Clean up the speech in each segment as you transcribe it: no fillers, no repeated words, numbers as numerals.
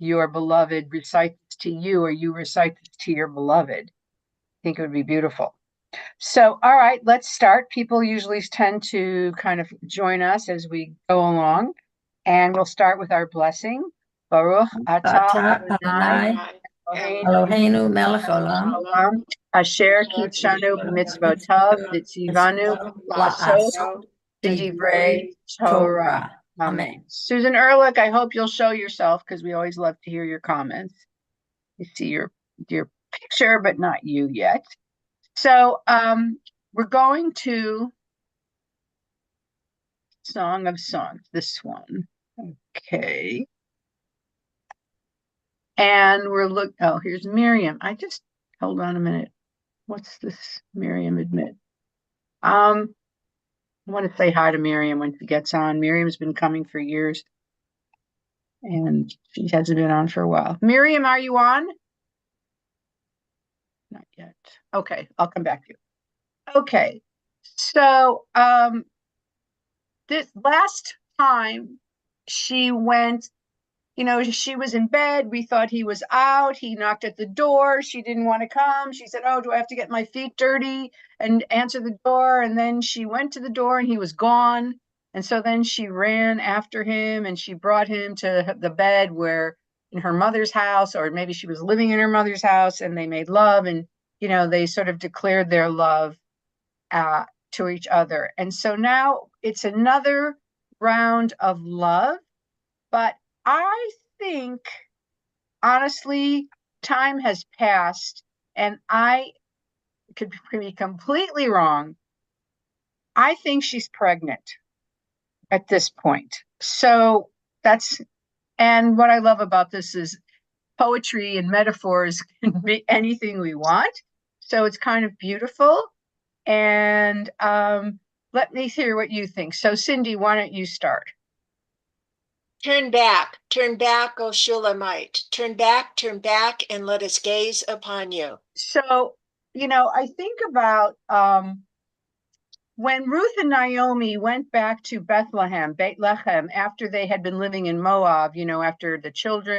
your beloved recite this to you, or you recite this to your beloved. I think it would be beautiful. So, all right, let's start. People usually tend to kind of join us as we go along, and we'll start with our blessing. Baruch atah Ata Adonai Adonai Eloheinu Eloheinu melech olam Olam, Asher kitshanu b'mitzvotav v'tzivanu la'asot b'divrei Torah. Torah. Amen. Amen. Susan Ehrlich, I hope you'll show yourself because we always love to hear your comments. You see your picture, but not you yet. So we're going to Song of Songs, this one. Okay. And oh, here's Miriam. Hold on a minute. What's this? Miriam admit. I want to say hi to Miriam when she gets on. Miriam's been coming for years and she hasn't been on for a while. Miriam, are you on? Not yet. Okay, I'll come back to you. Okay. So this last time she went, she was in bed. We thought he was out. He knocked at the door. She didn't want to come. She said, "Oh, do I have to get my feet dirty and answer the door?" And then she went to the door and he was gone. And so then she ran after him and she brought him to the bed where in her mother's house, or maybe she was living in her mother's house, and they made love, and they sort of declared their love to each other. And so now it's another round of love. But I think, honestly, time has passed, and I could be completely wrong. I think she's pregnant at this point. So and what I love about this is poetry and metaphors can be anything we want. So it's kind of beautiful. And let me hear what you think. So, Cindy, why don't you start? Turn back, O Shulamite. Turn back, and let us gaze upon you. So, I think about when Ruth and Naomi went back to Bethlehem, Beit Lechem, after they had been living in Moab, after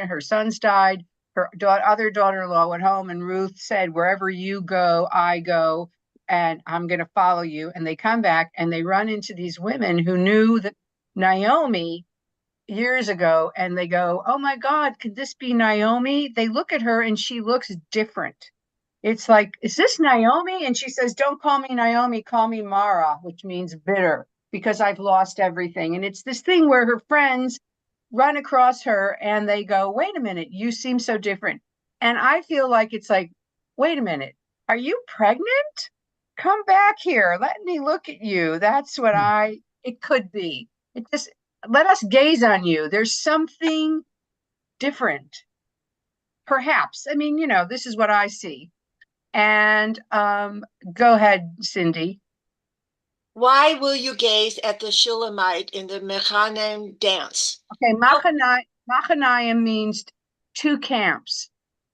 her sons died, her other daughter-in-law went home, and Ruth said, "Wherever you go, I go, and I'm going to follow you." And they come back and they run into these women who knew that Naomi years ago, and they go, "Oh my God, could this be Naomi?" They look at her and she looks different. It's like, "Is this Naomi?" And she says, "Don't call me Naomi, call me Mara," which means bitter, because I've lost everything. And it's this thing where her friends run across her and they go, "Wait a minute, you seem so different." And I feel like it's like, wait a minute, are you pregnant? Come back here. Let me look at you. That's what it could be. Let us gaze on you. There's something different. Perhaps. I mean, this is what I see. And go ahead, Cindy. Why will you gaze at the Shulamite in the Mechanim dance? Okay, Machanayim means two camps.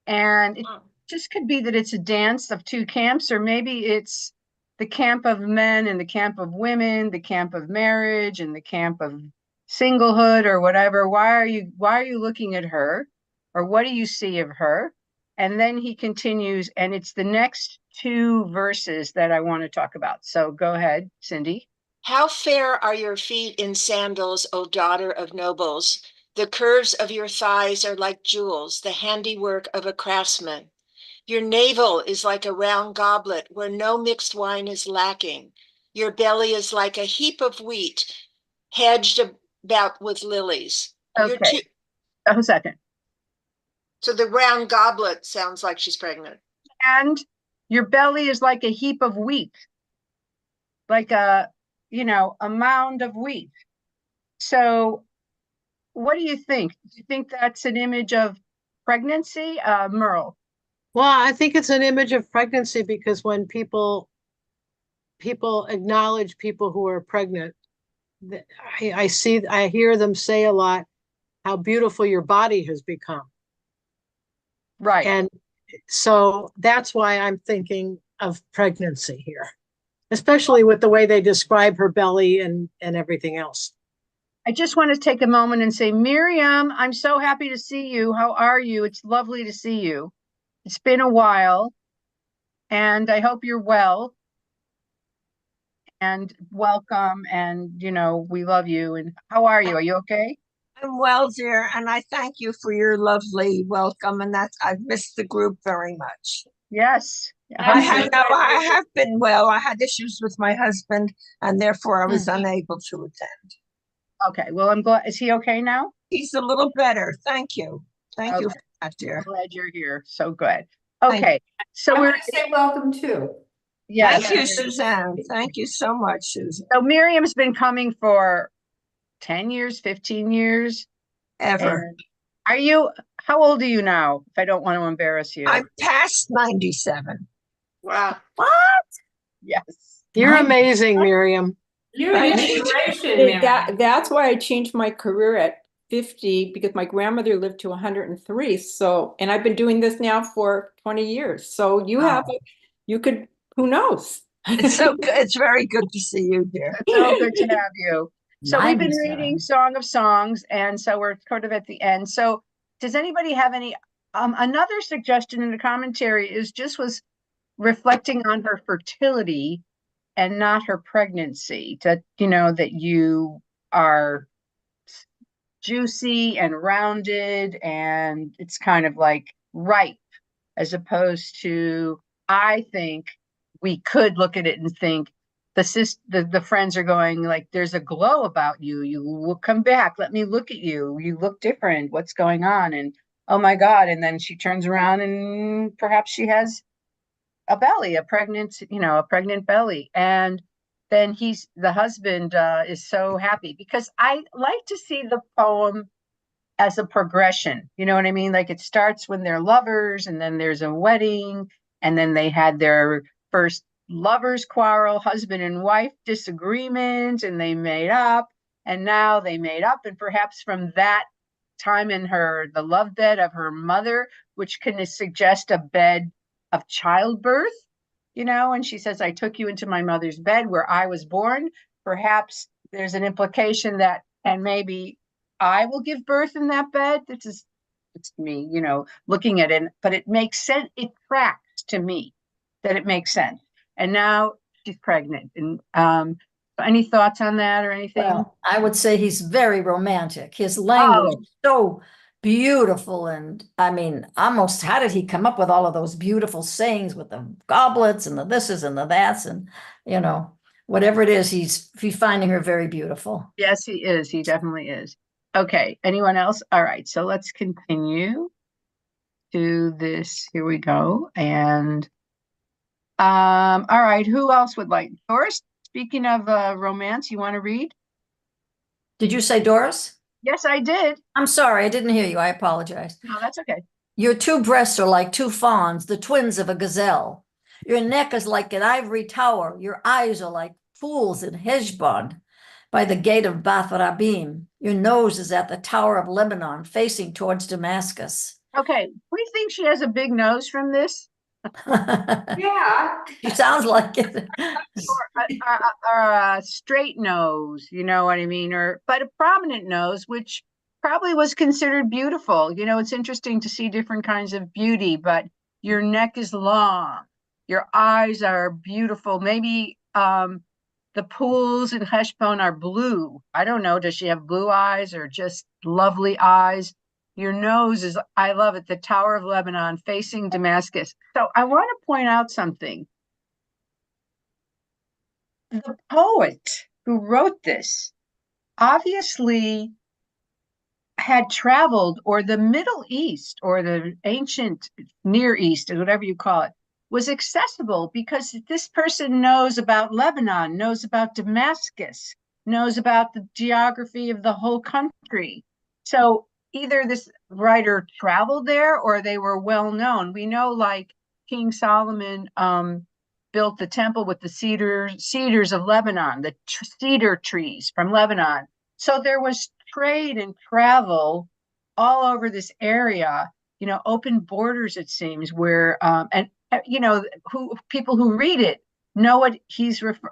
And it just could be that it's a dance of two camps, or maybe it's the camp of men and the camp of women, the camp of marriage and the camp of singlehood, or whatever. Why are you looking at her? Or what do you see of her? And then he continues, and it's the next two verses that I want to talk about. So go ahead, Cindy. How fair are your feet in sandals, O daughter of nobles. The curves of your thighs are like jewels, the handiwork of a craftsman. Your navel is like a round goblet where no mixed wine is lacking. Your belly is like a heap of wheat hedged about with lilies. Okay. A second. So the round goblet sounds like she's pregnant. And your belly is like a heap of wheat, like a mound of wheat. So what do you think? Do you think that's an image of pregnancy, Merle? Well, I think it's an image of pregnancy because when people acknowledge people who are pregnant, I hear them say a lot how beautiful your body has become. Right. And so that's why I'm thinking of pregnancy here, especially with the way they describe her belly and everything else. I just want to take a moment and say, Miriam, I'm so happy to see you. How are you? It's lovely to see you. It's been a while, and I hope you're well and welcome. And, we love you. And how are you? Are you okay? I'm well, dear, and I thank you for your lovely welcome. And I've missed the group very much. Yes. I have been well. I had issues with my husband, and therefore I was unable to attend. Okay. Well, I'm glad. Is he okay now? He's a little better. Thank you. Thank you Okay. for that, dear. Glad you're here. So good. Thank Okay. So I we're, want to say welcome too. yes. Thank you, Suzanne. Thank you so much, Susan. So Miriam's been coming for 10 years, 15 years. Ever. And how old are you now? If I don't want to embarrass you. I'm past 97. Wow. What? Yes. You're amazing, Miriam. You're Thank an you. inspiration, Mary. That's why I changed my career at 50 because my grandmother lived to 103. So, and I've been doing this now for 20 years. So you could, who knows? It's so good. It's very good to see you, dear. It's so good to have you. So we've been 97. reading Song of Songs, and so we're sort of at the end. So does anybody have any another suggestion in the commentary was reflecting on her fertility and not her pregnancy, that that you are juicy and rounded and it's kind of like ripe, as opposed to, I think we could look at it and think the friends are going like, there's a glow about you. You will come back. Let me look at you. You look different. What's going on? And oh my God. And then she turns around and perhaps she has a belly, a pregnant belly. And then the husband is so happy, because I like to see the poem as a progression. You know what I mean? Like, it starts when they're lovers, and then there's a wedding, and then they had their first lovers quarrel, husband and wife disagreement, and they made up, and now they made up. And perhaps from that time in the love bed of her mother, which can suggest a bed of childbirth, and she says, I took you into my mother's bed where I was born. Perhaps there's an implication that, and maybe I will give birth in that bed. It's me, looking at it, but it makes sense. It tracks to me that it makes sense. And now she's pregnant. And any thoughts on that or anything? Well, I would say he's very romantic. His language is so beautiful. And I mean, almost how did he come up with all of those beautiful sayings with the goblets and the thises and the that's, and whatever it is, he's finding her very beautiful. Yes, he is. He definitely is. Okay. Anyone else? All right. So let's continue to this. Here we go. And all right. Who else would like? Doris, speaking of romance, you want to read? Did you say Doris? Yes, I did. I'm sorry, I didn't hear you. I apologize. No, that's okay. Your two breasts are like two fawns, the twins of a gazelle. Your neck is like an ivory tower. Your eyes are like pools in Heshbon by the gate of Bath Rabbim. Your nose is at the Tower of Lebanon, facing towards Damascus. Okay. We think she has a big nose from this. Yeah. She sounds like it. Or a straight nose, you know what I mean? But a prominent nose, which probably was considered beautiful. It's interesting to see different kinds of beauty, but your neck is long. Your eyes are beautiful. Maybe the pools in Heshbon are blue. I don't know. Does she have blue eyes or just lovely eyes? Your nose is, I love it, the Tower of Lebanon facing Damascus. So I want to point out something. The poet who wrote this obviously had traveled, or the Middle East or the ancient Near East, or whatever you call it, was accessible, because this person knows about Lebanon, knows about Damascus, knows about the geography of the whole country. So either this writer traveled there or they were well known. We know, like, King Solomon built the temple with the cedars of Lebanon, the cedar trees from Lebanon. So there was trade and travel all over this area, open borders, it seems, where and people who read it know what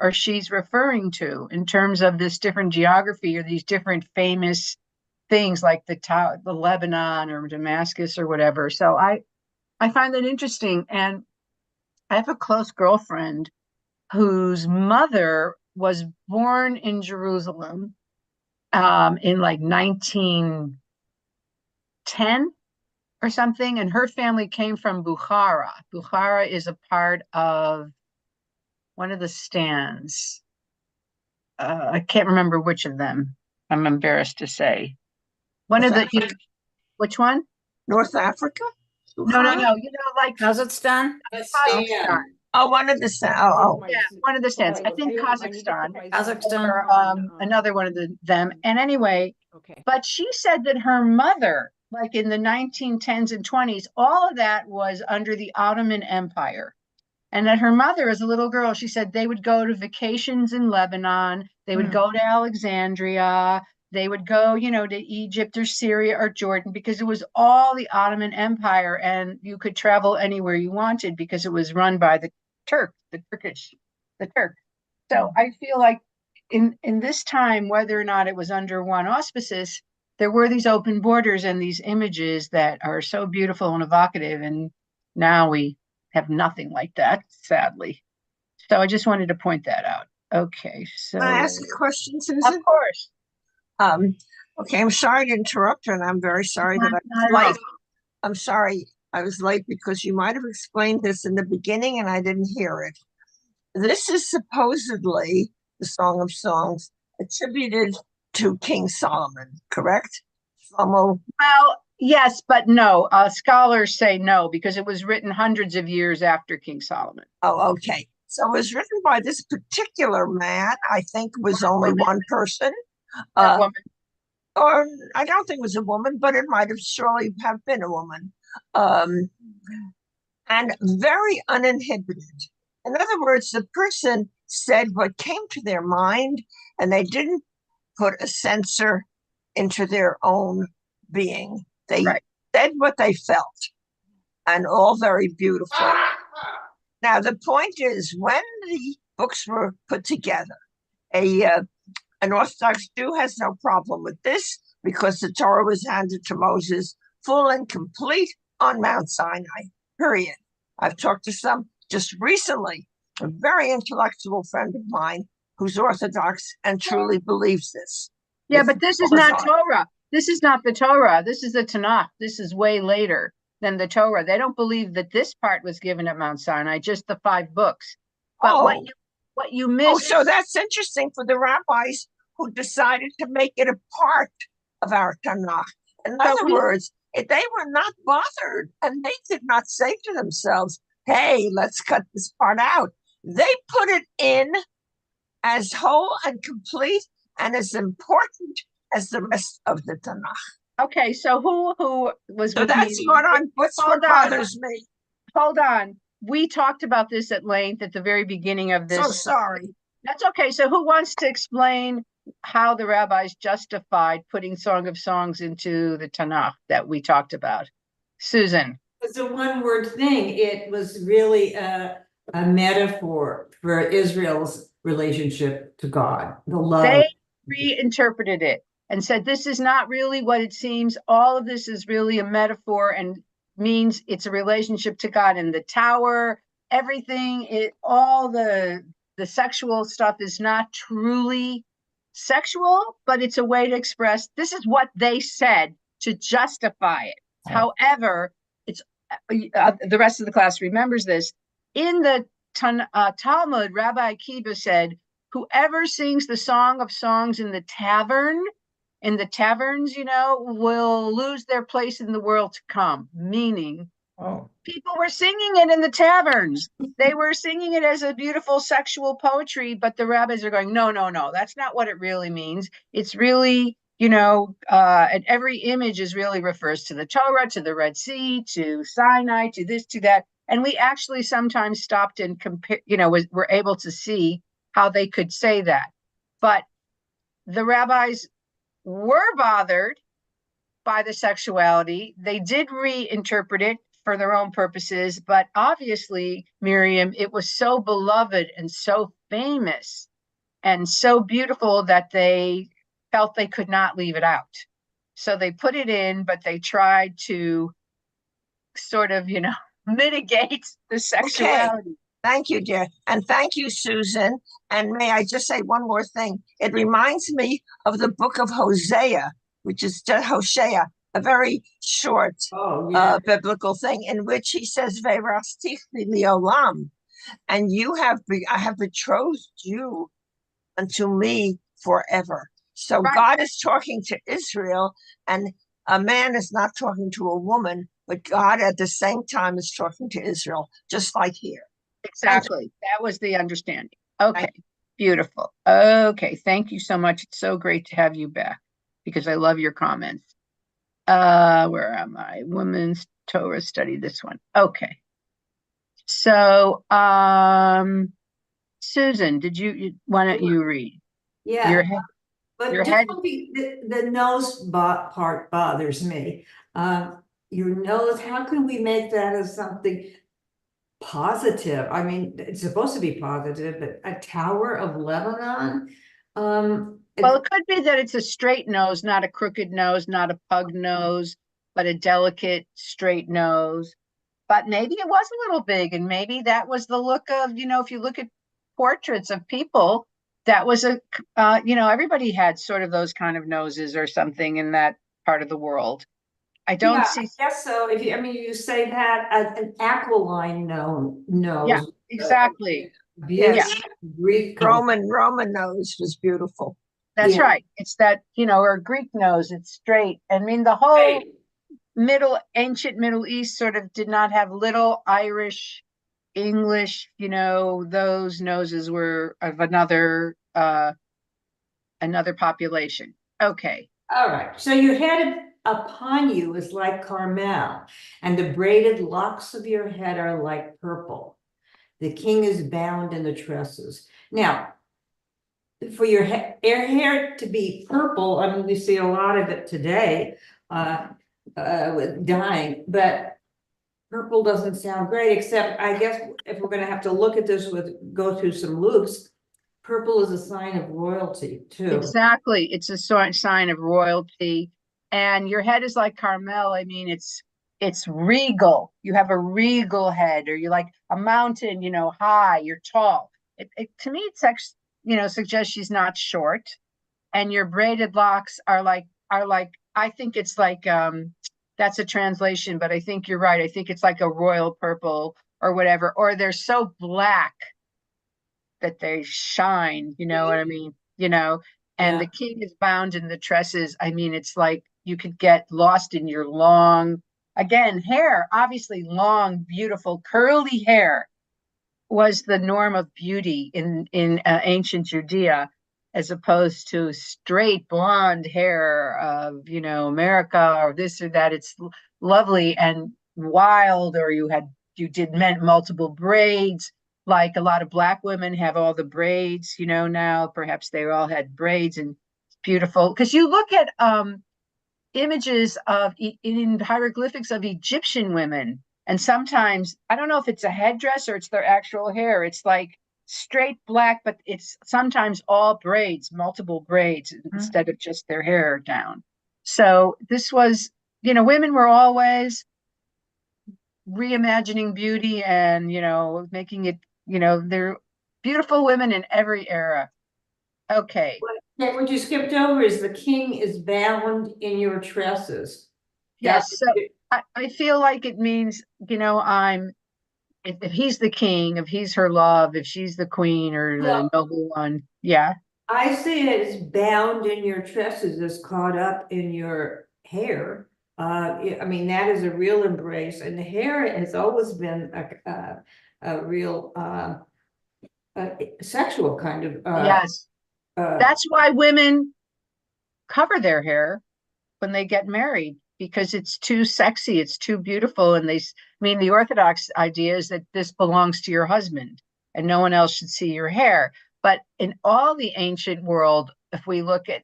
or she's referring to in terms of this different geography or these different famous things like the Lebanon or Damascus or whatever. So I find that interesting. And I have a close girlfriend whose mother was born in Jerusalem in like 1910 or something, and her family came from Bukhara. Bukhara is a part of one of the stands. I can't remember which of them. I'm embarrassed to say. One of the, which one? North Africa? No, like Kazakhstan? Kazakhstan. Oh, one of the Yeah, one of the stands. I think Kazakhstan. Kazakhstan. Or another one of them. And anyway, but she said that her mother, like in the 1910s and 20s, all of that was under the Ottoman Empire. And that her mother, as a little girl, she said they would go to vacations in Lebanon, they would go to Alexandria, they would go, to Egypt or Syria or Jordan, because it was all the Ottoman Empire, and you could travel anywhere you wanted because it was run by the Turk. So I feel like in this time, whether or not it was under one auspices, there were these open borders and these images that are so beautiful and evocative, and now we have nothing like that, sadly. So I just wanted to point that out. Okay, so can I ask a question, Susan? Of course. Okay, I'm sorry to interrupt, and I'm very sorry that I was late. I'm sorry I was late because you might have explained this in the beginning and I didn't hear it. This is supposedly the Song of Songs attributed to King Solomon, correct? Well, yes, but no. Scholars say no, because it was written hundreds of years after King Solomon. Oh, okay. So it was written by this particular man. I think was only one person. Woman. Or I don't think it was a woman, but it might have surely have been a woman. And very uninhibited. In other words, the person said what came to their mind, and they didn't put a censor into their own being. They said what they felt, and all very beautiful. Now, the point is, when the books were put together, an Orthodox Jew has no problem with this because the Torah was handed to Moses full and complete on Mount Sinai, period. I've talked to some just recently, a very intellectual friend of mine who's Orthodox and truly believes this. Yeah, but this is not Torah. This is not the Torah. This is the Tanakh. This is way later than the Torah. They don't believe that this part was given at Mount Sinai, just the 5 books. But what you miss. Oh, so that's interesting for the rabbis who decided to make it a part of our Tanakh. In other words, they were not bothered, and they did not say to themselves, hey, let's cut this part out. They put it in as whole and complete and as important as the rest of the Tanakh. Okay, so who was so that's what bothers me. Hold on. We talked about this at length at the very beginning of this. So sorry. That's okay. So who wants to explain how the rabbis justified putting Song of Songs into the Tanakh that we talked about? Susan. It's a one-word thing. It was really a metaphor for Israel's relationship to God, the love. They reinterpreted it and said, this is not really what it seems. All of this is really a metaphor and means it's a relationship to God. And the tower, everything, all the sexual stuff is not truly sexual, but it's a way to express, this is what they said to justify it. However, it's the rest of the class remembers this. In the Talmud, Rabbi Akiva said, whoever sings the Song of Songs in the taverns, will lose their place in the world to come. Meaning, people were singing it in the taverns. They were singing it as a beautiful sexual poetry, but the rabbis are going, no, that's not what it really means. It's really, and every image really refers to the Torah, to the Red Sea, to Sinai, to this, to that. And we actually sometimes stopped and compare, were able to see how they could say that. But the rabbis were bothered by the sexuality. They did reinterpret it for their own purposes, but obviously, Miriam, it was so beloved and so famous and so beautiful that they felt they could not leave it out. So they put it in, but they tried to sort of, mitigate the Okay. sexuality. Thank you, dear. And thank you, Susan. And may I just say one more thing? It reminds me of the book of Hosea, which is Hosea, a very short biblical thing in which he says, Ve'rastich liolam, and I have betrothed you unto me forever. So Right. God is talking to Israel, and a man is not talking to a woman, but God at the same time is talking to Israel, just like here. Exactly. That was the understanding. Okay. Beautiful. Okay. Thank you so much. It's so great to have you back because I love your comments. Where am I? Women's Torah study, this one. Okay. So, Susan, why don't you read? Your Yeah, head, but your just head. the nose part bothers me. Your nose, how can we make that as something positive? I mean, it's supposed to be positive, but a Tower of Lebanon? Well, it could be that it's a straight nose, not a crooked nose, not a pug nose, but a delicate, straight nose. But maybe it was a little big, and maybe that was the look of, if you look at portraits of people, that was everybody had sort of those kind of noses or something in that part of the world. I don't Yeah, see. I guess so. You say that an aquiline Yeah, nose. exactly. Yes. Beautiful Greek Roman nose was beautiful. That's Yeah. right. It's that, or Greek nose, it's straight. I mean, the whole ancient Middle East sort of did not have little Irish, English, those noses were of another population. Okay. All right. So your head upon you is like Carmel, and the braided locks of your head are like purple. The king is bound in the tresses. Now, for your hair to be purple, I mean, we see a lot of it today with dyeing, but purple doesn't sound great, except I guess if we're going to have to look at this go through some loops, purple is a sign of royalty too. Exactly. It's a sign of royalty. And your head is like Carmel. I mean, it's regal. You have a regal head, or you're like a mountain, high, you're tall. To me, it's actually, suggests she's not short. And your braided locks are like, I think it's like, that's a translation, but I think you're right. I think it's like a royal purple or whatever, or they're so black that they shine, you know what I mean? And the king is bound in the tresses. I mean, it's like you could get lost in your long, again, hair, obviously long, beautiful, curly hair was the norm of beauty in ancient Judea, as opposed to straight blonde hair of, America or this or that. It's lovely and wild, or you did meant multiple braids, like a lot of Black women have all the braids, now perhaps they all had braids, and it's beautiful because you look at images in hieroglyphics of Egyptian women, and sometimes I don't know if it's a headdress or it's their actual hair. It's like straight black, but it's sometimes all braids, multiple braids instead of just their hair down. So this was, women were always reimagining beauty and, making it, they're beautiful women in every era. Okay. What you skipped over is the king is bound in your tresses. Yes. So I feel like it means, if he's the king, if he's her love, if she's the queen or the noble one. Yeah. I see it as bound in your tresses, as caught up in your hair. I mean, that is a real embrace, and the hair has always been a real sexual kind of. Yes. That's why women cover their hair when they get married, because it's too sexy, it's too beautiful. And the Orthodox idea is that this belongs to your husband and no one else should see your hair. But in all the ancient world, if we look at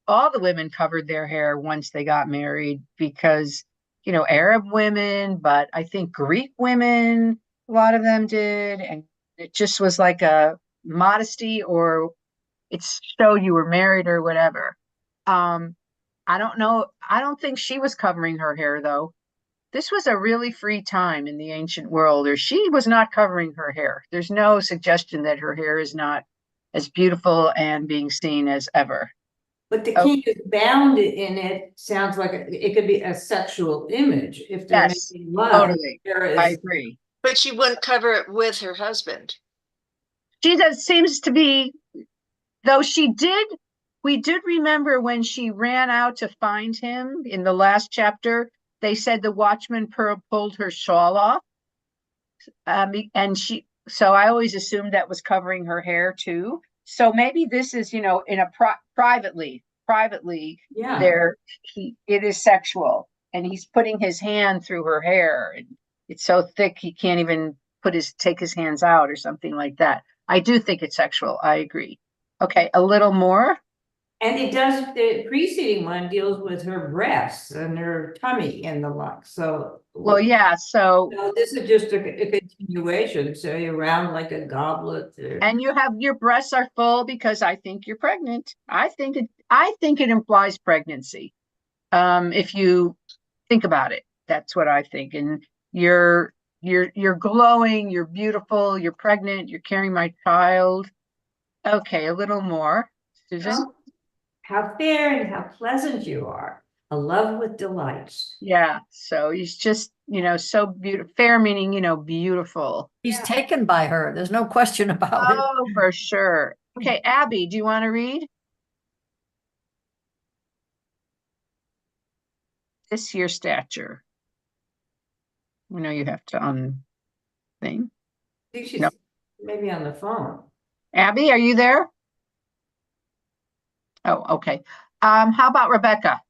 all the women covered their hair once they got married, because Arab women, but I think Greek women, a lot of them did. And it just was like a modesty, or it showed you were married or whatever. Um, I don't know. I don't think she was covering her hair though. This was a really free time in the ancient world, or she was not covering her hair. There's no suggestion that her hair is not as beautiful and being seen as ever. But the Oh, king is bound in it sounds like it could be a sexual image if they're yes, making love. totally. There I is agree. But she wouldn't cover it with her husband. She does seems to be, though we did remember when she ran out to find him in the last chapter, they said the watchman pulled her shawl off. And so I always assumed that was covering her hair too. So maybe this is, in a privately, yeah. there, it is sexual, and he's putting his hand through her hair, and it's so thick he can't even take his hands out or something like that. I do think it's sexual. I agree. Okay, a little more. And the preceding one deals with her breasts and her tummy and the like. So, Well, yeah. So, this is just a continuation. So you're round like a goblet. and your breasts are full because I think you're pregnant. I think it implies pregnancy. If you think about it, that's what I think. And you're glowing, you're beautiful, you're pregnant, you're carrying my child. Okay, a little more, Susan. How fair and how pleasant you are, a love with delights. Yeah, so he's just, so beautiful. Fair meaning, beautiful. He's taken by her. There's no question about it. Oh, for sure. Okay, Abby, do you want to read? This your stature. You have to thing. I think she's No. maybe on the phone. Abby, are you there? Oh, okay. How about Rebecca?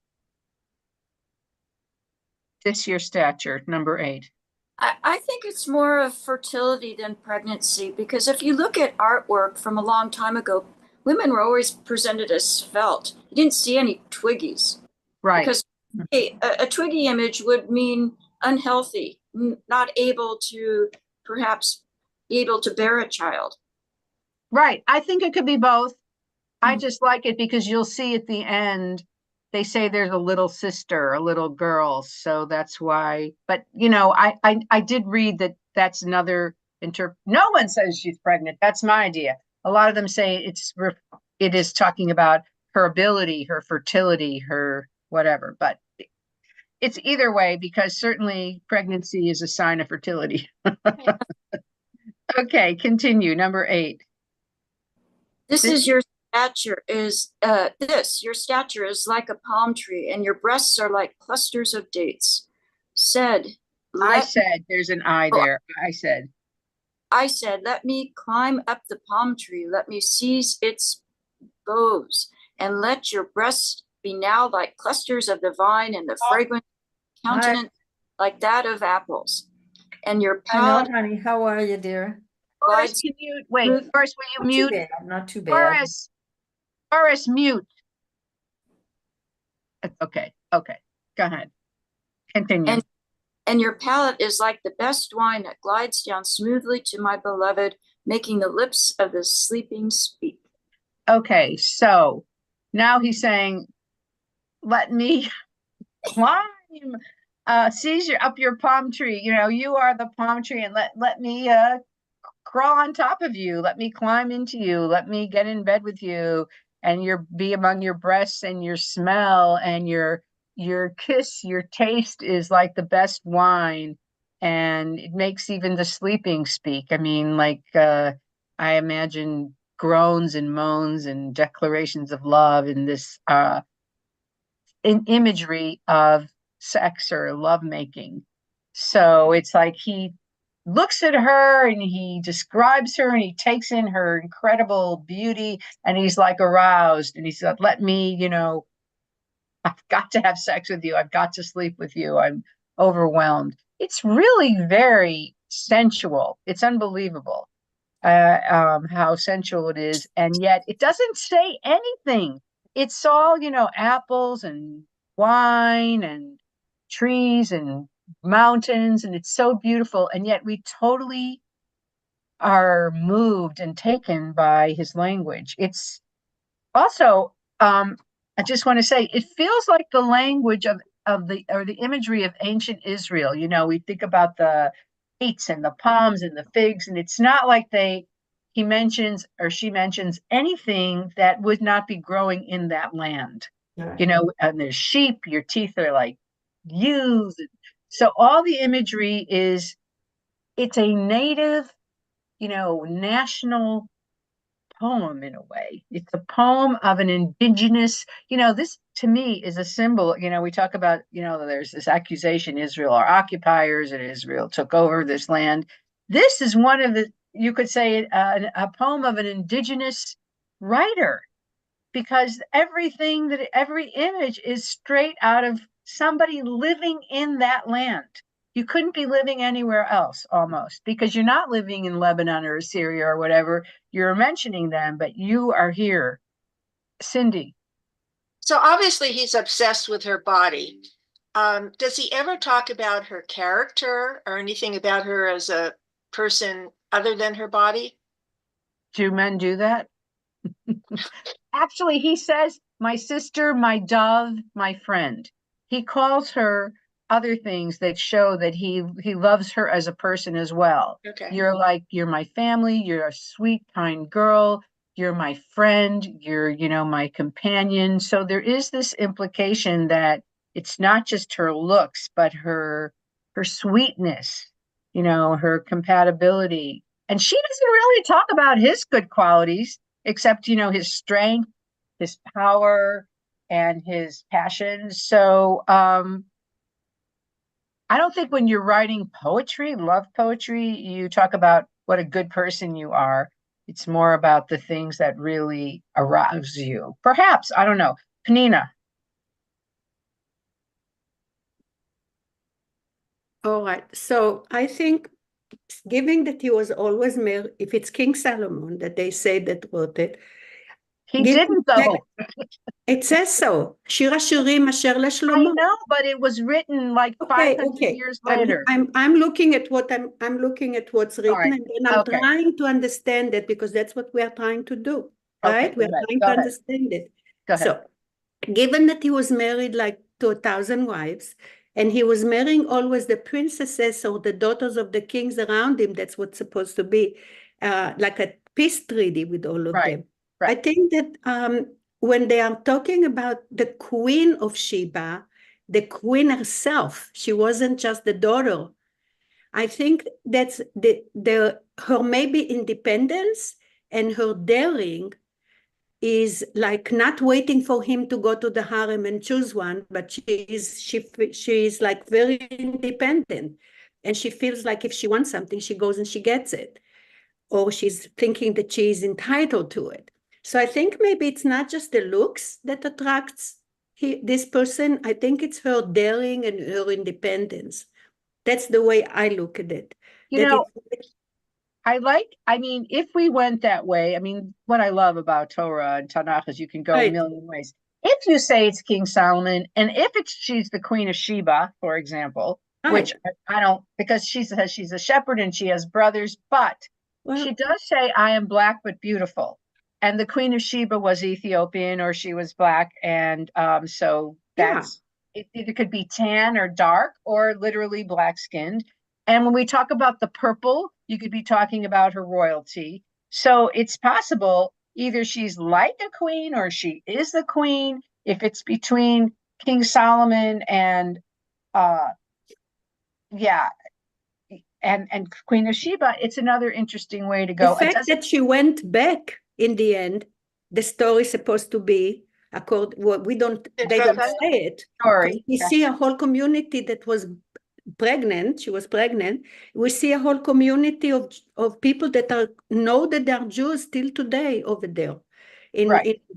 This your stature, number 8. I think it's more of fertility than pregnancy, because if you look at artwork from a long time ago, women were always presented as svelte. You didn't see any twiggies. Right. Because a twiggy image would mean unhealthy, not able to perhaps be able to bear a child. Right. I think it could be both. I just like it because you'll see at the end, they say there's a little sister, a little girl. So that's why. But, I did read that that's another no one says she's pregnant. That's my idea. A lot of them say it is talking about her ability, her fertility, her whatever. But it's either way, because certainly pregnancy is a sign of fertility. Okay, continue. Number 8. This is your stature your stature is like a palm tree, and your breasts are like clusters of dates. There's an I there. I said, let me climb up the palm tree, let me seize its boughs, and let your breasts be now like clusters of the vine, and the fragrant countenance like that of apples. And your palate. I know, honey. How are you, dear? Forrest, can you wait? First, will you mute? Not too bad. Forrest, mute. Okay. Go ahead. Continue. And your palate is like the best wine that glides down smoothly to my beloved, making the lips of the sleeping speak. Okay, so now he's saying, let me climb, seize up your palm tree. You are the palm tree, and let me crawl on top of you. Let me climb into you. Let me get in bed with you, and be among your breasts, and your smell, and your kiss, your taste is like the best wine, and it makes even the sleeping speak. I mean, like I imagine groans and moans and declarations of love in this in imagery of sex or lovemaking. So it's like he looks at her and he describes her and he takes in her incredible beauty, and he's like aroused, and he said, let me, I've got to have sex with you. I've got to sleep with you. I'm overwhelmed. It's really very sensual. It's unbelievable how sensual it is. And yet it doesn't say anything. It's all, apples and wine and trees and mountains, and it's so beautiful. And yet we totally are moved and taken by his language. It's also, I just want to say, it feels like the language of the or the imagery of ancient Israel. You know, we think about the dates and the palms and the figs, and it's not like he mentions or she mentions anything that would not be growing in that land. Right. You know, and there's sheep, your teeth are like ewes. So all the imagery it's a native, national poem in a way. It's a poem of an indigenous, this to me is a symbol. We talk about, there's this accusation Israel are occupiers and Israel took over this land. This is one of you could say, a poem of an indigenous writer, because every image is straight out of somebody living in that land. You couldn't be living anywhere else almost, because you're not living in Lebanon or Syria or whatever. You're mentioning them, but you are here. Cindy. So obviously he's obsessed with her body. Does he ever talk about her character or anything about her as a person other than her body? Do men do that? Actually, he says, my sister, my dove, my friend. He calls her other things that show that he loves her as a person as well. Okay. You're my family, you're a sweet, kind girl, you're my friend, you're, my companion. So there is this implication that it's not just her looks, but her sweetness, her compatibility. And she doesn't really talk about his good qualities, except, his strength, his power, and his passion. So I don't think when you're writing poetry, love poetry, you talk about what a good person you are. It's more about the things that really arouse you. Perhaps, I don't know. Panina. All right. So I think, given that he was always married, if it's King Solomon that they say that wrote it, he didn't though. It says so. Shir Hashirim Asher I LeShlomo. know, but it was written like 500 years later. I'm looking at what I'm looking at what's written, right. and then I'm trying to understand it, because that's what we are trying to do, right? We're trying to understand it. Go ahead. So, given that he was married like to 1,000 wives, and he was marrying always the princesses or the daughters of the kings around him, that's what's supposed to be like a peace treaty with all of them. Right. I think that when they are talking about the Queen of Sheba, the queen herself, she wasn't just the daughter. I think that's her maybe independence and her daring is like not waiting for him to go to the harem and choose one, but she is like very independent, and she feels like if she wants something, she goes and she gets it, or she's thinking that she is entitled to it. So I think maybe it's not just the looks that attracts this person. I think it's her daring and her independence. That's the way I look at it. If we went that way, what I love about Torah and Tanakh is you can go a million ways. If you say it's King Solomon, and if she's the Queen of Sheba, for example, which I don't, because she says she's a shepherd and she has brothers, but she does say, I am black but beautiful. And the Queen of Sheba was Ethiopian, or she was black. And so it either could be tan or dark or literally black skinned. And when we talk about the purple, you could be talking about her royalty. So it's possible either she's like a queen or she is the queen. If it's between King Solomon and and Queen of Sheba, it's another interesting way to go. The fact that she went back in the end, the story is supposed to be, they don't say it. We see a whole community that was pregnant. She was pregnant. We see a whole community of people that know that they are Jews still today over there in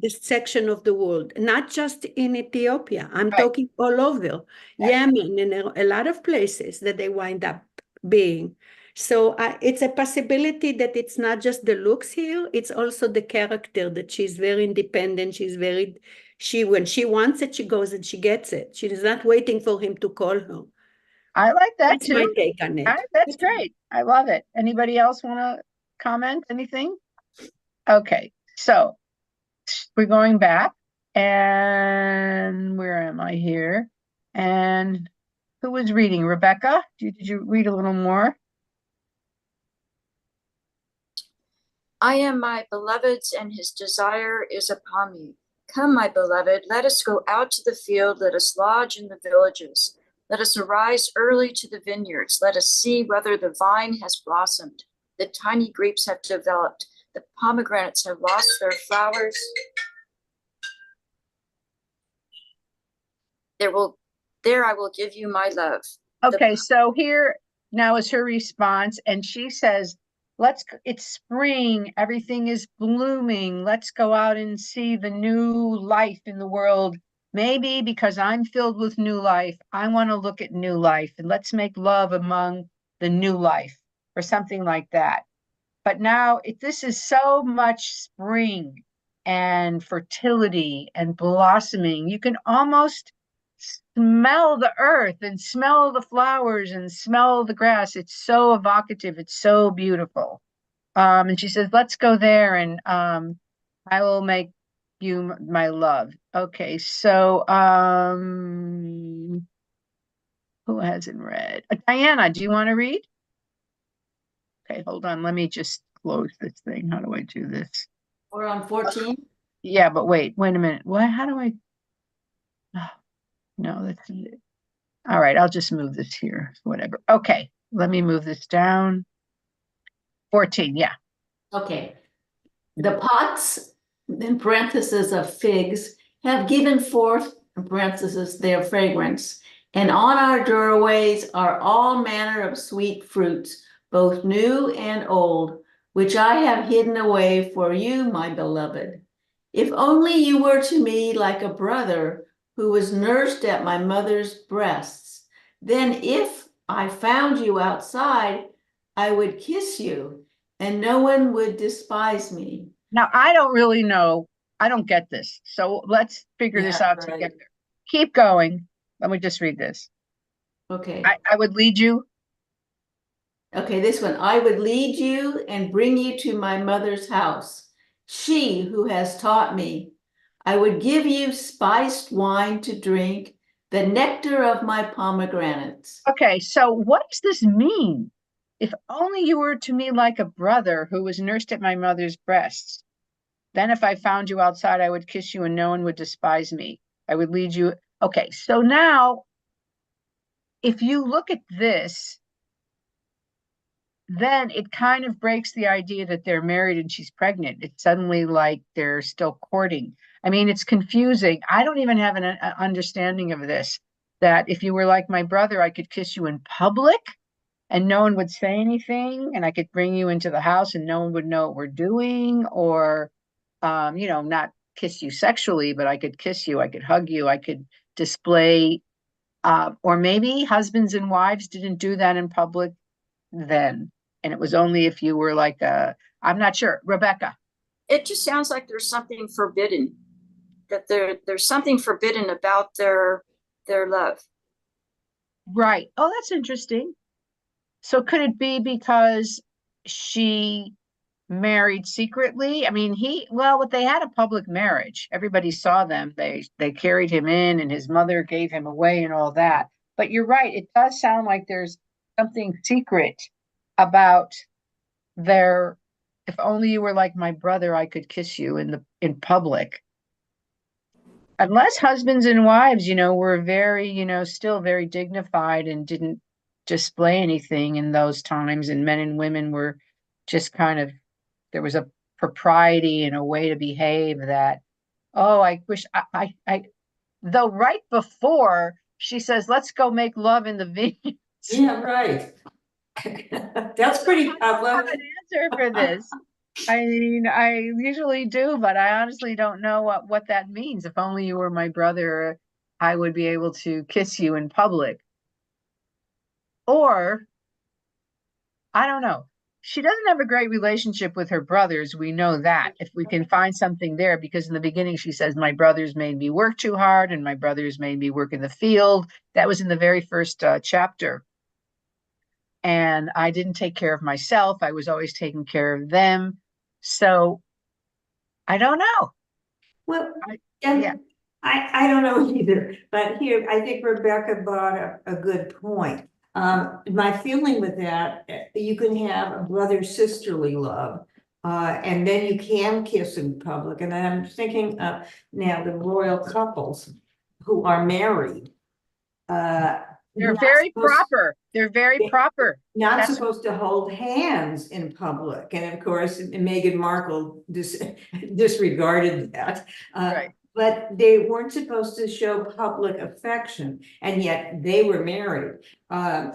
this section of the world, not just in Ethiopia. I'm talking all over Yemen and a lot of places that they wind up being. So it's a possibility that it's not just the looks here, it's also the character, that she's very independent, she's very When she wants it, she goes and she gets it. She is not waiting for him to call her. I like that That's my too. take on it. That's great. I love it. Anybody else want to comment anything? Okay, so we're going back, and where am I here? And who was reading? Rebecca, did you read a little more? I am my beloved's, and his desire is upon me. Come, my beloved, let us go out to the field. Let us lodge in the villages. Let us arise early to the vineyards. Let us see whether the vine has blossomed. The tiny grapes have developed. The pomegranates have lost their flowers. There I will give you my love. Okay, so here now is her response, and she says, it's spring, everything is blooming. Let's go out and see the new life in the world. Maybe because I'm filled with new life, I want to look at new life, and let's make love among the new life, or something like that. But now this is so much spring and fertility and blossoming. You can almost smell the earth and smell the flowers and smell the grass. It's so evocative. It's so beautiful. And she says, let's go there, and I will make you my love. Okay, so who hasn't read? Diana, do you want to read? Okay, hold on. Let me just close this thing. How do I do this? We're on 14. Yeah, but wait a minute. What? How do I? Oh, no, that's not it. All right, I'll just move this here. Whatever. Okay, let me move this down. 14, yeah. Okay. The pots, in parentheses, of figs have given forth, in parentheses, their fragrance, and on our doorways are all manner of sweet fruits, both new and old, which I have hidden away for you, my beloved. If only you were to me like a brother who was nursed at my mother's breasts, then if I found you outside, I would kiss you, and no one would despise me. Now, I don't really know. I don't get this. So let's figure this out right. together. Keep going. Let me just read this. Okay. I would lead you. Okay, this one. I would lead you and bring you to my mother's house, she who has taught me. I would give you spiced wine to drink, the nectar of my pomegranates. Okay, so what does this mean? If only you were to me like a brother who was nursed at my mother's breasts. Then if I found you outside, I would kiss you and no one would despise me. I would lead you. Okay, so now if you look at this, then it kind of breaks the idea that they're married and she's pregnant. It's suddenly like they're still courting. I mean, it's confusing. I don't even have an understanding of this, that if you were like my brother, I could kiss you in public and no one would say anything, and I could bring you into the house and no one would know what we're doing, or not kiss you sexually, but I could kiss you, I could hug you, I could display, or maybe husbands and wives didn't do that in public then, and it was only if you were like I'm not sure. Rebecca. It just sounds like there's something forbidden, that there's something forbidden about their love. Right. Oh, that's interesting. So could it be because she married secretly? I mean, they had a public marriage. Everybody saw them. They carried him in and his mother gave him away and all that. But you're right. It does sound like there's something secret about if only you were like my brother, I could kiss you in public. Unless husbands and wives, were very, still very dignified and didn't display anything in those times, and men and women were just kind of, there was a propriety and a way to behave that, oh, I wish though right before she says, let's go make love in the vineyards. Yeah, right. That's pretty I don't have an answer for this. I mean, I usually do, but I honestly don't know what that means. If only you were my brother, I would be able to kiss you in public. Or, I don't know. she doesn't have a great relationship with her brothers. We know that if we can find something there, because in the beginning she says, my brothers made me work too hard and my brothers made me work in the field. That was in the very first chapter. And I didn't take care of myself. I was always taking care of them. So I don't know. Well, I, and yeah. I don't know either, but here, I think Rebecca brought up a good point. My feeling with that, you can have a brother-sisterly love, and then you can kiss in public. And then I'm thinking of now the royal couples who are married. They're Not very supposed, proper. They're very proper. not That's supposed to hold hands in public. And of course, Meghan Markle disregarded that. right. But they weren't supposed to show public affection, and yet they were married.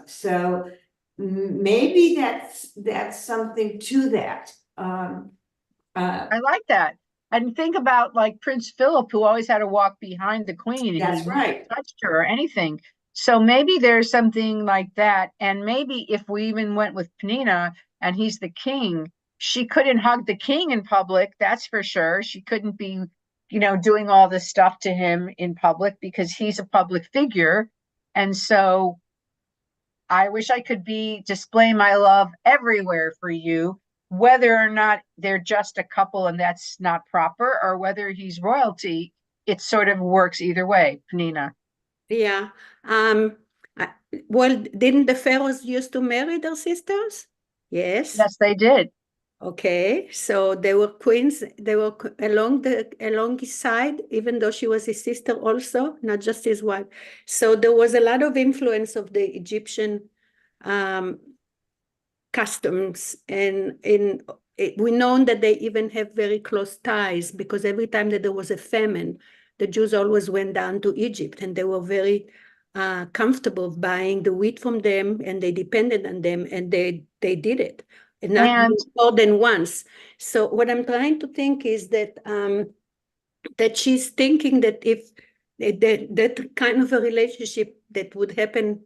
So maybe that's something to that. I like that. And think about like Prince Philip, who always had to walk behind the queen and That's he never right. touched her or anything. So maybe there's something like that. And maybe if we even went with Penina and he's the king, she couldn't hug the king in public, that's for sure. She couldn't be, doing all this stuff to him in public because he's a public figure. And so I wish I could display my love everywhere for you, whether or not they're just a couple and that's not proper, or whether he's royalty. It sort of works either way, Panina. Yeah. Um, I- well, didn't the pharaohs used to marry their sisters? Yes. Yes, they did. Okay, so they were queens. They were along his side, even though she was his sister also, not just his wife. So there was a lot of influence of the Egyptian um, customs, and we know that they even have very close ties, because every time that there was a famine, the Jews always went down to Egypt, and they were very comfortable buying the wheat from them, and they depended on them, and they did it, and not more than once. So what I'm trying to think is that that she's thinking that if that kind of a relationship that would happen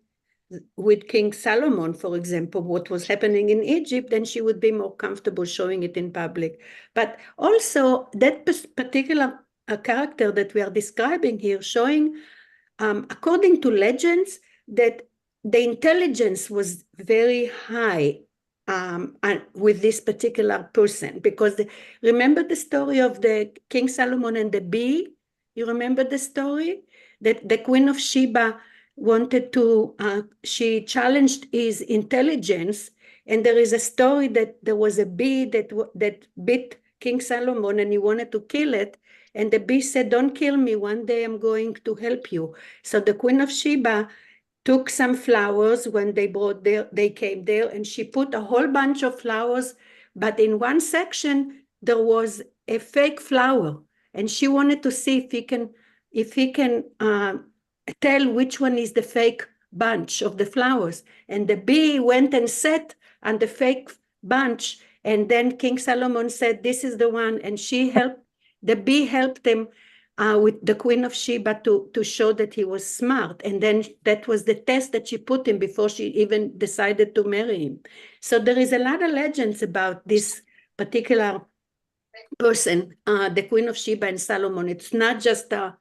with King Solomon, for example, what was happening in Egypt, then she would be more comfortable showing it in public. But also that particular character that we are describing here, showing, according to legends, that the intelligence was very high with this particular person, because remember the story of the King Solomon and the bee? You remember the story? That the Queen of Sheba wanted to, she challenged his intelligence, and there is a story that there was a bee that bit King Solomon and he wanted to kill it, and the bee said, don't kill me, one day I'm going to help you. So the Queen of Sheba took some flowers when they came there, and she put a whole bunch of flowers, but in one section there was a fake flower, and she wanted to see if he can tell which one is the fake bunch of the flowers. And the bee went and sat on the fake bunch, and then King Solomon said, this is the one, and the bee helped him with the Queen of Sheba to show that he was smart. And then that was the test that she put him before she even decided to marry him. So there is a lot of legends about this particular person, the Queen of Sheba and Solomon. It's not just a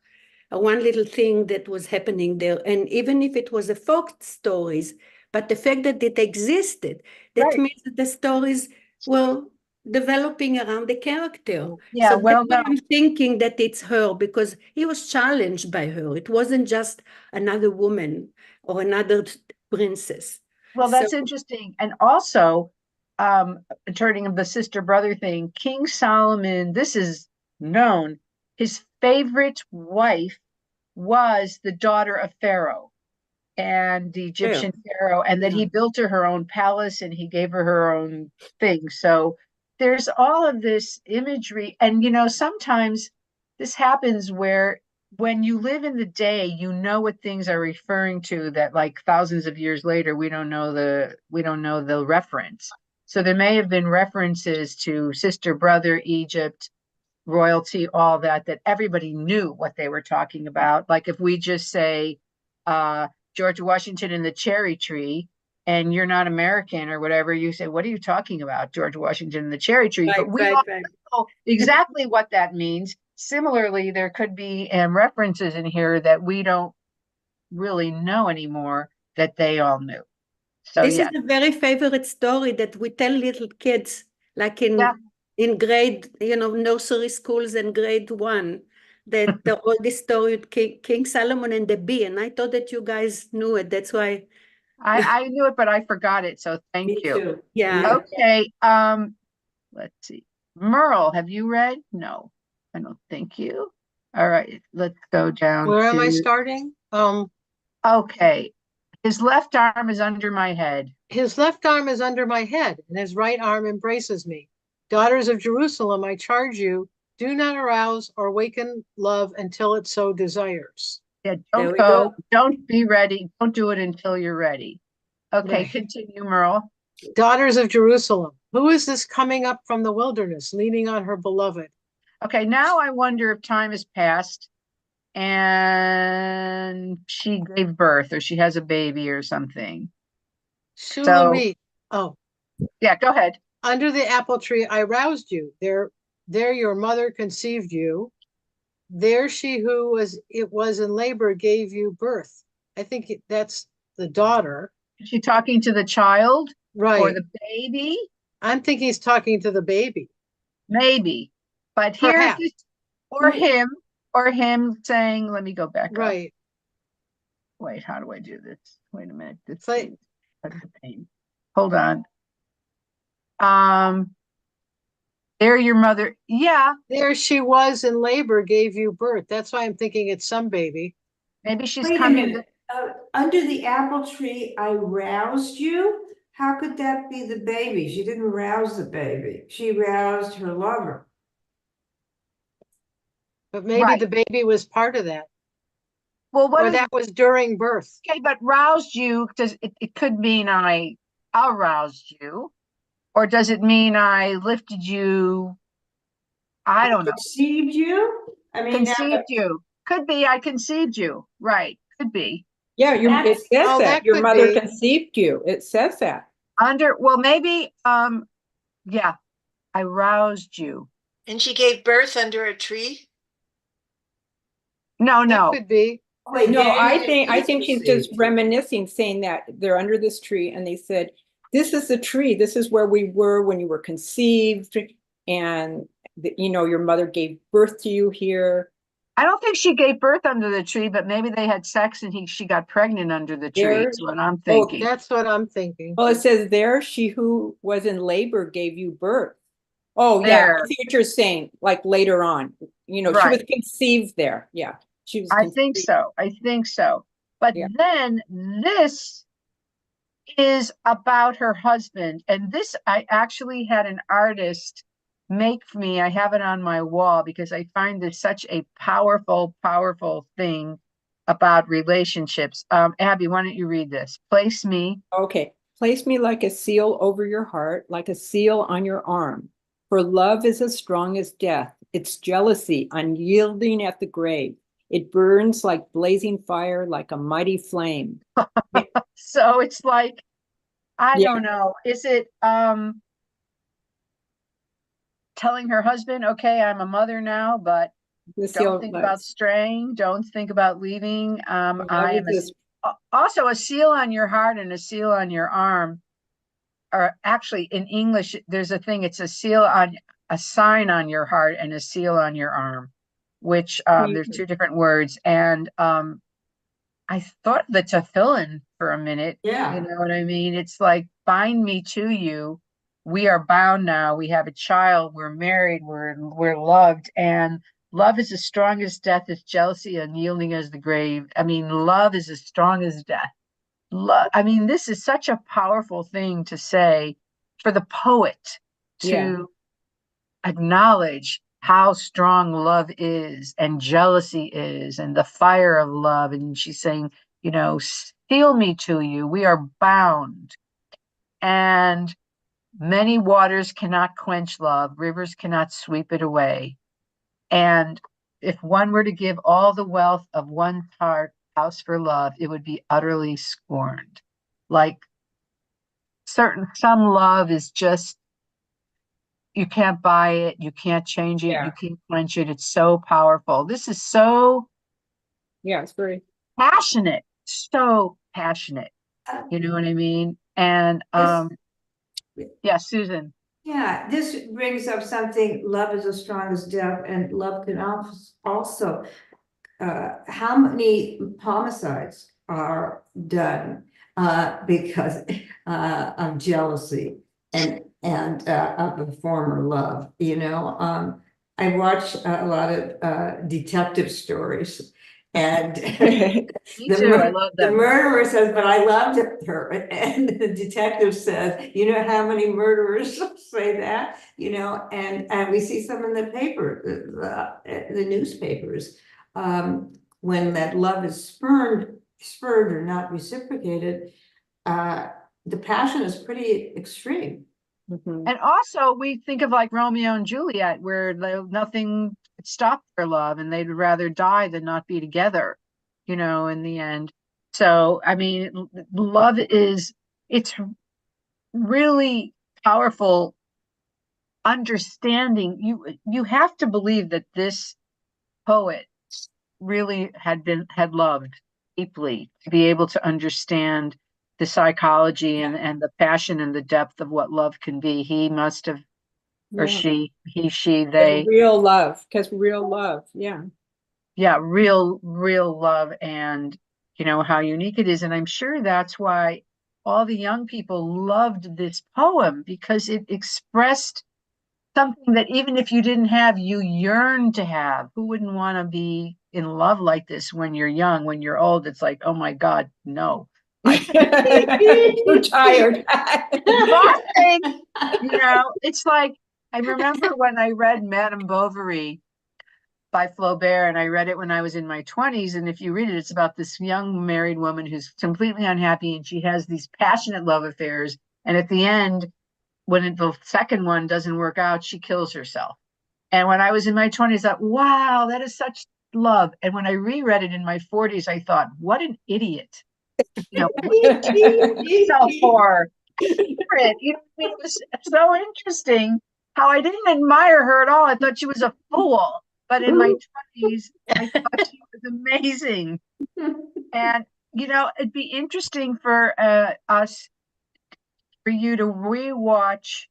one little thing that was happening there. And even if it was a folk stories, but the fact that it existed, that means that the stories were developing around the character. Yeah, so well, that's what I'm thinking, that it's her, because he was challenged by her. It wasn't just another woman or another princess. Well, that's interesting. And also, turning of the sister brother thing, King Solomon, this is known, his favorite wife was the daughter of Pharaoh and the Egyptian Pharaoh, and that he built her own palace and he gave her own thing. So there's all of this imagery. And, sometimes this happens where when you live in the day, what things are referring to that like thousands of years later, we don't know the reference. So there may have been references to sister, brother, Egypt, royalty, all that everybody knew what they were talking about. Like if we just say George Washington and the cherry tree, and you're not American or whatever, you say, what are you talking about? George Washington and the cherry tree. Right, But we right, all right. know exactly what that means. Similarly, there could be references in here that we don't really know anymore that they all knew. So This yeah, is a very favorite story that we tell little kids, like yeah. in grade, nursery schools and grade 1, that all this story with King Solomon and the bee. And I thought that you guys knew it. That's why. I knew it, but I forgot it. So thank Me you. too. Yeah. Okay. Let's see. Merle, have you read? No, I don't think you. All right, let's go down Where am I to, starting? okay. His left arm is under my head. His left arm is under my head, and his right arm embraces me. Daughters of Jerusalem, I charge you, do not arouse or waken love until it so desires. Yeah, There don't we go. go. Don't be ready. Don't do it until you're ready. Okay, Right. continue, Merle. Daughters of Jerusalem, who is this coming up from the wilderness, leaning on her beloved? Okay, now I wonder if time has passed and she gave birth or she has a baby or something. So, Shulamit. Oh, yeah, go ahead. under the apple tree I roused you. There your mother conceived you. There she who was in labor gave you birth. I think that's the daughter. Is she talking to the child or Right. the baby? I'm thinking he's talking to the baby. Maybe. But here's Perhaps. this, or him saying, let me go back up. Right. Wait, how do I do this? Wait a minute. This like- is such a pain. Hold on. There your mother. Yeah, There she was in labor, gave you birth. That's why I'm thinking it's some baby. maybe she's Wait a coming. minute. Under the apple tree, I roused you? How could that be the baby? She didn't rouse the baby. She roused her lover. But maybe Right. the baby was part of that. Well, what Or is that was during birth. okay? But roused you does it could mean I aroused you, or does it mean I lifted you? I don't know. Conceived you? I mean, Conceived you. Could be I conceived you. Right. Could be. Yeah, it That's- says Oh, that. that Your could mother be. conceived you. It says that. Well, maybe yeah, I roused you. And she gave birth under a tree? No, That no. could be. wait, No, there I she think she's just conceived. reminiscing, saying that they're under this tree and they said, this is the tree. This is where we were when you were conceived. And your mother gave birth to you here. I don't think she gave birth under the tree, but maybe they had sex and she got pregnant under the tree. There- That's what I'm Oh, thinking. That's what I'm thinking. Well, it says there, she who was in labor gave you birth. Oh, yeah, There. I see what you're saying, like later on, she was Right. conceived there. Yeah, she was I think conceived. so. I think so. But Yeah. then this is about her husband. And this, I actually had an artist make for me. I have it on my wall because I find this such a powerful, powerful thing about relationships. Abby, why don't you read this? Place me. Okay. Place me like a seal over your heart, like a seal on your arm. For love is as strong as death. It's jealousy, unyielding at the grave. It burns like blazing fire, like a mighty flame. So it's like, I Yeah. don't know. Is it telling her husband, okay, I'm a mother now, but The don't seal, think about straying, don't think about leaving. love I am is also a seal on your heart and a seal on your arm. Or actually in English, there's a thing, it's a seal on a sign on your heart and a seal on your arm, which there's two different words. And I thought the tefillin for a minute. Yeah. You know what I mean? It's like, bind me to you. We are bound now. We have a child. We're married. We're loved. And love is as strong as death, as jealousy, unyielding as the grave. I mean, love is as strong as death. Love. I mean, this is such a powerful thing to say for the poet to acknowledge how strong love is and jealousy is and the fire of love. And she's saying, seal me to you. We are bound. And many waters cannot quench love. Rivers cannot sweep it away. And if one were to give all the wealth of one house for love, it would be utterly scorned. Like some love is just, you can't buy it, you can't change it, you can't quench it. It's so powerful. This is so Yeah, it's very passionate, so passionate. You know what I mean? And yeah, Susan. Yeah, this brings up something, love is as strong as death, and love can also, how many homicides are done because of jealousy and of a former love, you know? I watch a lot of detective stories, and Me too, I love the them. murderer says, but I loved her, and the detective says, you know how many murderers say that, you know? And we see some in the paper, the newspapers, when that love is spurred or not reciprocated, the passion is pretty extreme. And also we think of like Romeo and Juliet, where nothing stopped their love and they'd rather die than not be together, you know, in the end. So, I mean, love it's really powerful understanding. You have to believe that this poet really had loved deeply to be able to understand the psychology and the passion and the depth of what love can be. He must have, or she, they. real love, because real love, Yeah, real love, and you know how unique it is. And I'm sure that's why all the young people loved this poem, because it expressed something that even if you didn't have, you yearned to have. Who wouldn't want to be in love like this when you're young? When you're old, it's like, oh my God, no. too tired. Exhausting. You know, it's like, I remember when I read Madame Bovary by Flaubert, and I read it when I was in my 20s. And if you read it, it's about this young married woman who's completely unhappy, and she has these passionate love affairs. And at the end, when the second one doesn't work out, she kills herself. And when I was in my 20s, I thought, wow, that is such love. And when I reread it in my 40s, I thought, what an idiot. You know, self-horror. You know, it was so interesting how I didn't admire her at all. I thought she was a fool. But in my 20s, I thought she was amazing. And, you know, it'd be interesting for you to rewatch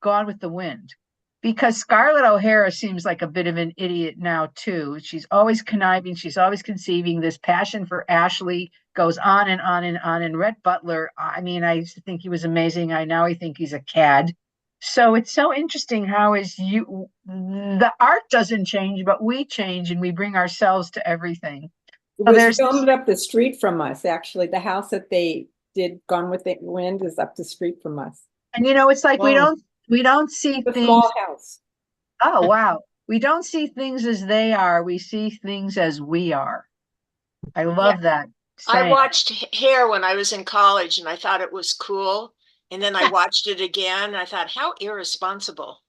Gone with the Wind, because Scarlett O'Hara seems like a bit of an idiot now too. She's always conniving, she's always conceiving. This passion for Ashley goes on and on and on. And Rhett Butler, I mean, I used to think he was amazing. I think he's a cad. So it's so interesting how the art doesn't change, but we change and we bring ourselves to everything. It was filmed up the street from us, actually. The house that they did Gone with the Wind is up the street from us. And you know, it's like we don't see a things. Small house. Oh wow. We don't see things as they are, we see things as we are. I love that saying. I watched Hair when I was in college and I thought it was cool. And then I watched it again and I thought, how irresponsible.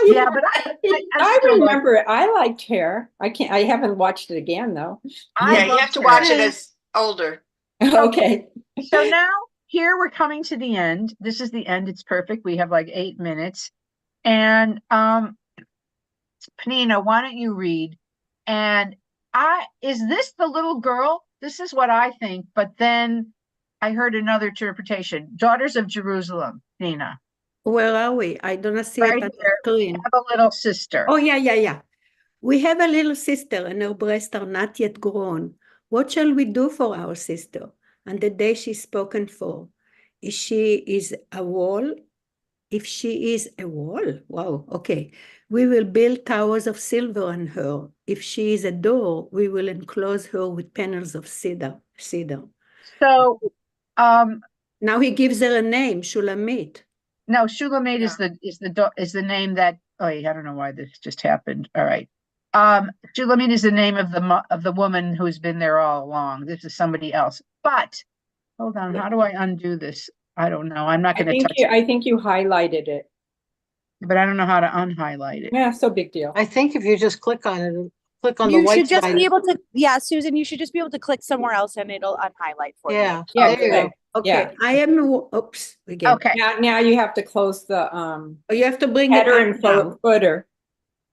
Yeah, but I remember it. I liked Hair. I haven't watched it again though. Yeah, you have to watch it as older. Okay. So now here we're coming to the end. This is the end. It's perfect. We have like 8 minutes. And Penina, why don't you read? And is this the little girl? This is what I think, but then I heard another interpretation. Daughters of Jerusalem, Penina. Where are we? I don't see Right it on the screen. We have a little sister. Oh, yeah. We have a little sister, and her breasts are not yet grown. What shall we do for our sister on the day she's spoken for? If she is a wall, wow, okay. We will build towers of silver on her. If she is a door, we will enclose her with panels of cedar. So, now he gives her a name, Shulamit. No, Shulamit is the name that. Oh, I don't know why this just happened. All right. Shulamit is the name of the woman who's been there all along. This is somebody else. But hold on, how do I undo this? I don't know. I'm not going to touch it. I think you highlighted it. But I don't know how to unhighlight it. Yeah, so big deal. I think if you just click on it, click on the You white should just side. be able to, yeah, Susan, you should just be able to click somewhere else and it'll unhighlight for you. Yeah, Yeah, there you go. Okay, Yeah. I am, oops, again. Okay, Now you have to close the Oh, you have to bring it header up and now. footer.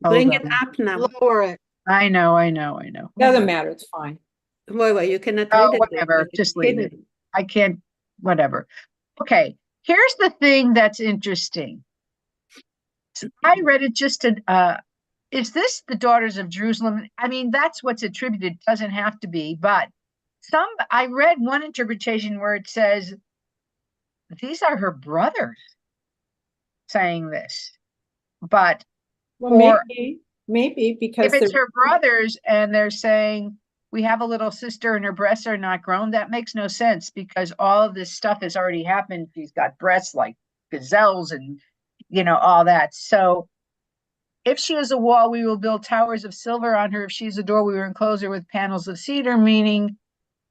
Bring hold it on. up now. Lower it. I know. Doesn't matter, it's fine. Well, you cannot Oh, read it. whatever, because it's just leave it. hidden. I can't, whatever. Okay, here's the thing that's interesting. I read it just to, is this the daughters of Jerusalem? I mean, that's what's attributed, doesn't have to be, but I read one interpretation where it says, these are her brothers saying this. But Well, for maybe if because it's they're her brothers and they're saying, we have a little sister and her breasts are not grown, that makes no sense because all of this stuff has already happened. She's got breasts like gazelles and, all that. So if she is a wall, we will build towers of silver on her. If she's a door, we will enclose her with panels of cedar, meaning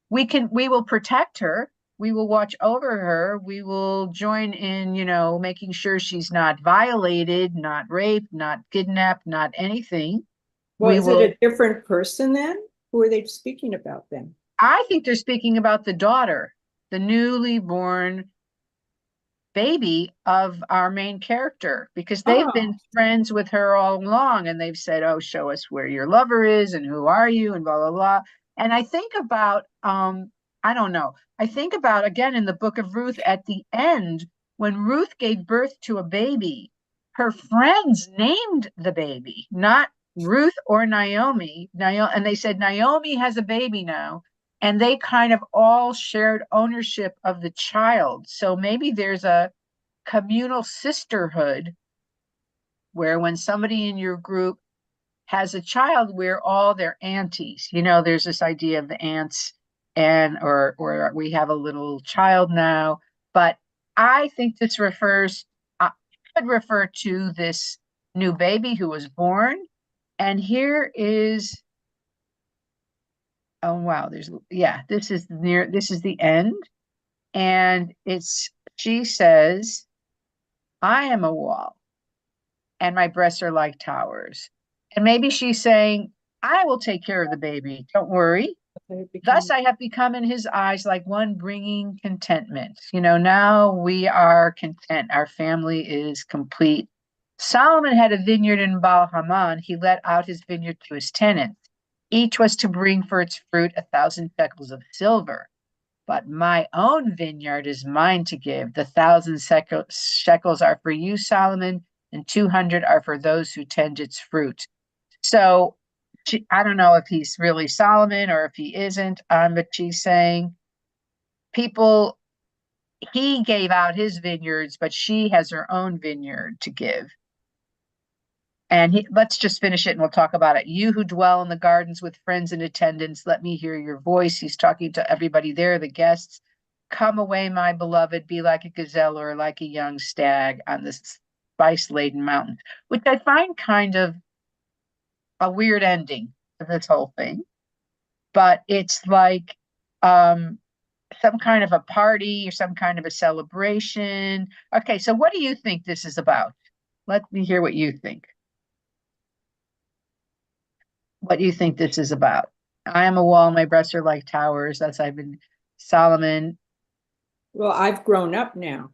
we will protect her. We will watch over her. We will join in, making sure she's not violated, not raped, not kidnapped, not anything. well, is it a different person then? Who are they speaking about then? I think they're speaking about the daughter, the newly born baby of our main character, because they've been friends with her all along and they've said, oh, show us where your lover is and who are you and blah, blah, blah. And I think about, I don't know. I think about, again, in the book of Ruth at the end, when Ruth gave birth to a baby, her friends named the baby, not Ruth or Naomi. And they said, Naomi has a baby now. And they kind of all shared ownership of the child. So maybe there's a communal sisterhood where when somebody in your group has a child, we're all their aunties. There's this idea of the aunts or we have a little child now. But I think this could refer to this new baby who was born. And here is, oh wow, this is the end. And she says, I am a wall and my breasts are like towers. And maybe she's saying, I will take care of the baby. Don't worry. Thus I have become in his eyes like one bringing contentment. Now we are content. Our family is complete. Solomon had a vineyard in Baal Haman. He let out his vineyard to his tenants. Each was to bring for its fruit 1,000 shekels of silver. But my own vineyard is mine to give. The 1,000 shekels are for you, Solomon, and 200 are for those who tend its fruit. So I don't know if he's really Solomon or if he isn't, but she's saying he gave out his vineyards, but she has her own vineyard to give. And let's just finish it and we'll talk about it. You who dwell in the gardens with friends and attendants, let me hear your voice. He's talking to everybody there, the guests. Come away, my beloved, be like a gazelle or like a young stag on this spice-laden mountain, which I find kind of a weird ending to this whole thing. But it's like some kind of a party or some kind of a celebration. Okay, so what do you think this is about? Let me hear what you think. What do you think this is about? I am a wall, my breasts are like towers. Solomon. Well, I've grown up now.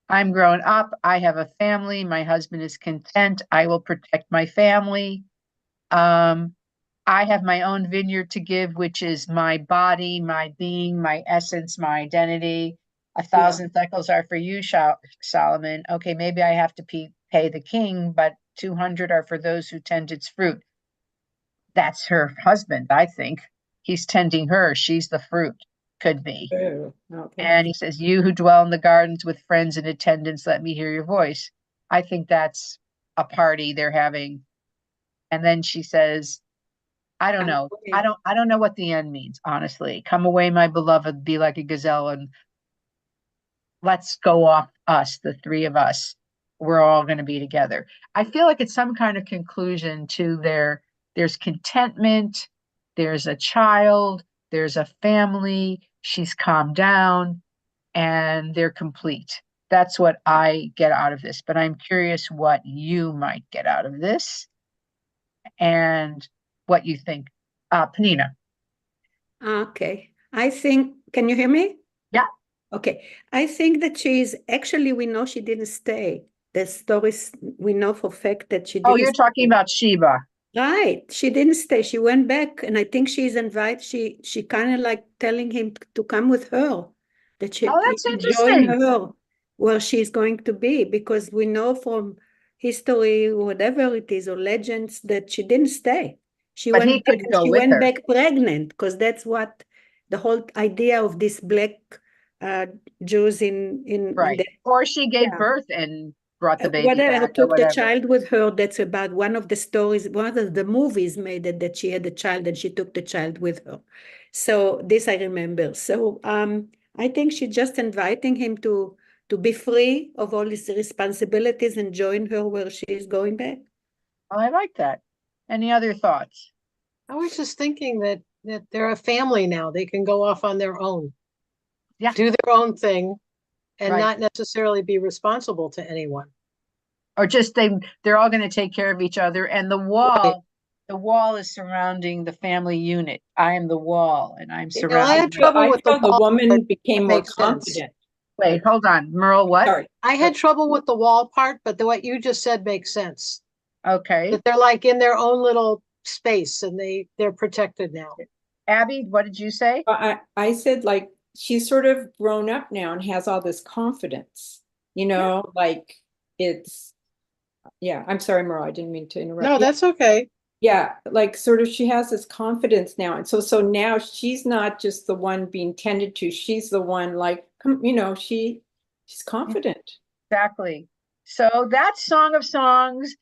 I'm grown up. I have a family. My husband is content. I will protect my family. I have my own vineyard to give, which is my body, my being, my essence, my identity. 1,000 shekels are for you, Solomon. Okay, maybe I have to pay the king, but 200 are for those who tend its fruit. That's her husband, I think. He's tending her. She's the fruit. Could be. Okay. And he says, you who dwell in the gardens with friends and attendants, let me hear your voice. I think that's a party they're having. And then she says, I don't know. I don't know what the end means, honestly. Come away, my beloved, be like a gazelle, and let's go off us, the three of us. We're all going to be together. I feel like it's some kind of conclusion to there's contentment, there's a child, there's a family, she's calmed down, and they're complete. That's what I get out of this, but I'm curious what you might get out of this and what you think. Panina. Okay. I think, can you hear me? Yeah. Okay, I think that actually, we know she didn't stay. The stories, we know for fact that she Oh, didn't you're talking about Sheba. Right. She didn't stay. She went back, and I think she's invited. She kind of like telling him to come with her, that he That's should join interesting. her where she's going to be, because we know from history, whatever it is, or legends, that she didn't stay. She But he went back, couldn't and go she with went her. back pregnant, because that's what the whole idea of these black uh, Jews in Right. the Or she gave yeah. birth and brought the baby Whatever, back or took the whatever. child with her. That's about one of the stories, one of the movies made it, that she had a child and she took the child with her. So this I remember. So I think she's just inviting him to be free of all his responsibilities and join her where she is going back. Oh, I like that. Any other thoughts? I was just thinking that they're a family now. They can go off on their own. Yeah. Do their own thing and Right. not necessarily be responsible to anyone. Or just they're all going to take care of each other. And the wall is surrounding the family unit. I am the wall, and I'm You know, I had surrounding. trouble I with the felt the wall part. woman became That more makes sense. confident. Wait, hold on, Merle. What? Sorry. I had trouble with the wall part, but what you just said makes sense. Okay. That they're like in their own little space and they're protected now. Abby, what did you say? I said, like, she's sort of grown up now and has all this confidence, like yeah, I'm sorry, Merle, I didn't mean to interrupt. No, that's okay. Yeah, like sort of she has this confidence now. And so now she's not just the one being tended to, she's the one like, she's confident. Exactly. So that's Song of Songs.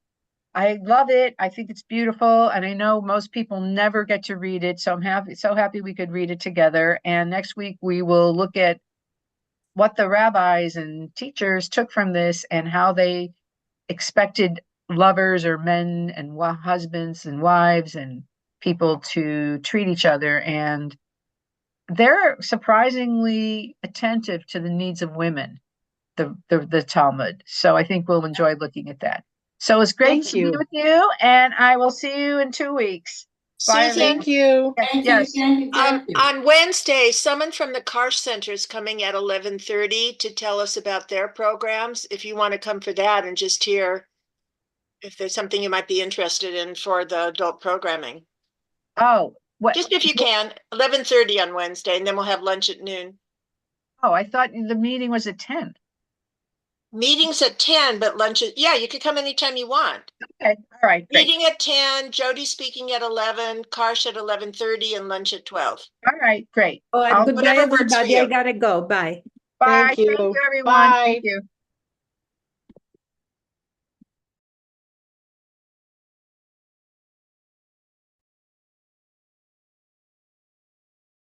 I love it. I think it's beautiful. And I know most people never get to read it. So I'm so happy we could read it together. And next week we will look at what the rabbis and teachers took from this and how they expected lovers or men and husbands and wives and people to treat each other. And they're surprisingly attentive to the needs of women, the Talmud. So I think we'll enjoy looking at that. So it's great Thank to be you. with you, and I will see you in 2 weeks. Bye, Susan, Thank you. Thank you, Yes. thank you, thank you. on Wednesday, someone from the Karsh Center is coming at 11:30 to tell us about their programs. If you want to come for that and just hear if there's something you might be interested in for the adult programming. Oh, what? Just if you can, 11:30 on Wednesday, and then we'll have lunch at noon. Oh, I thought the meeting was at 10. Meetings at 10, but lunch yeah, you could come anytime you want. Okay, all right, great. Meeting at 10, Jody speaking at 11, Karsh at 11:30, and lunch at 12. All right, great. Oh, and goodbye, Whatever works for everybody. I you. gotta go. Bye. Bye. Thank you. Thank you, everyone. Bye. Thank you.